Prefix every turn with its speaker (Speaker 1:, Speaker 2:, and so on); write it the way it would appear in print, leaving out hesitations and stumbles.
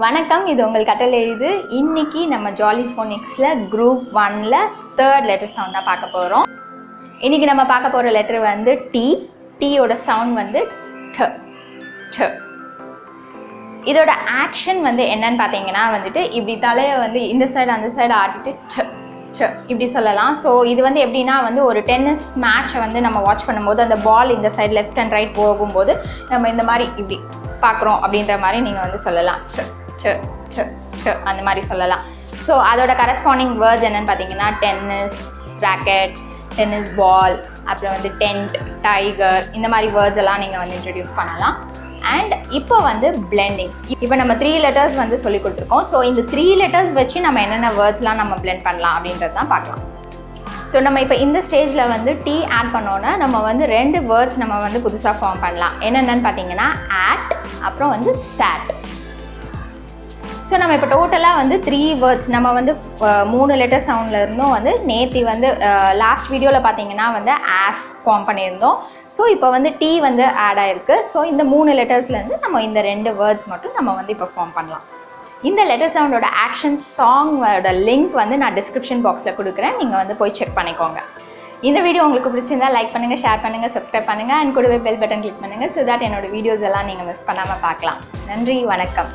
Speaker 1: வணக்கம், இது உங்கள் கட்டல் எழுது. இன்னைக்கு நம்ம ஜாலி ஃபோனிக்ஸில் Group 1ல் 3rd லெட்டர் சவுண்ட் தான் பார்க்க போகிறோம். இன்றைக்கி நம்ம பார்க்க போகிற லெட்டர் வந்து டி. டீயோட சவுண்ட் வந்து ட ட. இதோட ஆக்ஷன் வந்து என்னன்னு பார்த்தீங்கன்னா வந்துட்டு இப்படி தலையை வந்து இந்த சைடு அந்த சைடு ஆட்டிட்டு ட ட இப்படி சொல்லலாம். ஸோ இது வந்து எப்படின்னா வந்து ஒரு டென்னிஸ் மேட்சை வந்து நம்ம வாட்ச் பண்ணும்போது அந்த பால் இந்த சைடு லெஃப்ட் அண்ட் ரைட் போகும்போது நம்ம இந்த மாதிரி இப்படி பார்க்குறோம் அப்படின்ற மாதிரி நீங்கள் வந்து சொல்லலாம். ட ட ட ட அந்த மாதிரி சொல்லலாம். ஸோ அதோட கரஸ்பாண்டிங் வேர்ட்ஸ் என்னென்னு பார்த்தீங்கன்னா டென்னிஸ் ராக்கெட், டென்னிஸ் பால், அப்புறம் வந்து டென்ட், டைகர், இந்த மாதிரி வேர்ட்ஸ் எல்லாம் நீங்கள் வந்து இன்ட்ரடியூஸ் பண்ணலாம். அண்ட் இப்போ வந்து பிளெண்டிங். இப்போ நம்ம 3 லெட்டர்ஸ் வந்து சொல்லி கொடுத்துருக்கோம். ஸோ இந்த 3 லெட்டர்ஸ் வச்சு நம்ம என்னென்ன வேர்ட்ஸ்லாம் நம்ம பிளெண்ட் பண்ணலாம் அப்படின்றது தான் பார்க்கலாம். ஸோ நம்ம இப்போ இந்த ஸ்டேஜில் வந்து டி ஆட் பண்ணோன்னா நம்ம வந்து 2 வேர்ட்ஸ் நம்ம வந்து புதுசாக ஃபார்ம் பண்ணலாம். என்னென்னு பார்த்தீங்கன்னா ஆட், அப்புறம் வந்து சாட். ஸோ நம்ம இப்போ டோட்டலாக வந்து 3 வேர்ட்ஸ் நம்ம வந்து 3 லெட்டர் சவுண்டில் இருந்தும் வந்து நேத்தி வந்து லாஸ்ட் வீடியோவில் பார்த்தீங்கன்னா வந்து ஆஸ் ஃபார்ம் பண்ணியிருந்தோம். ஸோ இப்போ வந்து டி வந்து ஆட் ஆகிருக்கு. ஸோ இந்த 3 லெட்டர்ஸ்லேருந்து நம்ம இந்த 2 வேர்ட்ஸ் மட்டும் நம்ம வந்து இப்போ ஃபார்ம் பண்ணலாம். இந்த லெட்டர் சவுண்டோட ஆக்ஷன் சாங்கோட லிங்க் வந்து நான் டிஸ்கிரிப்ஷன் பாக்ஸில் கொடுக்குறேன். நீங்கள் வந்து போய் செக் பண்ணிக்கோங்க. இந்த வீடியோ உங்களுக்கு பிடிச்சிருந்தா லைக் பண்ணுங்கள், ஷேர் பண்ணுங்கள், சப்ஸ்கிரைப் பண்ணுங்கள், அண்ட் கூடவே பெல் பட்டன் கிளிக் பண்ணுங்கள். ஸோ தட் என்னோடய வீடியோஸ் எல்லாம் நீங்கள் மிஸ் பண்ணாமல் பார்க்கலாம். நன்றி, வணக்கம்.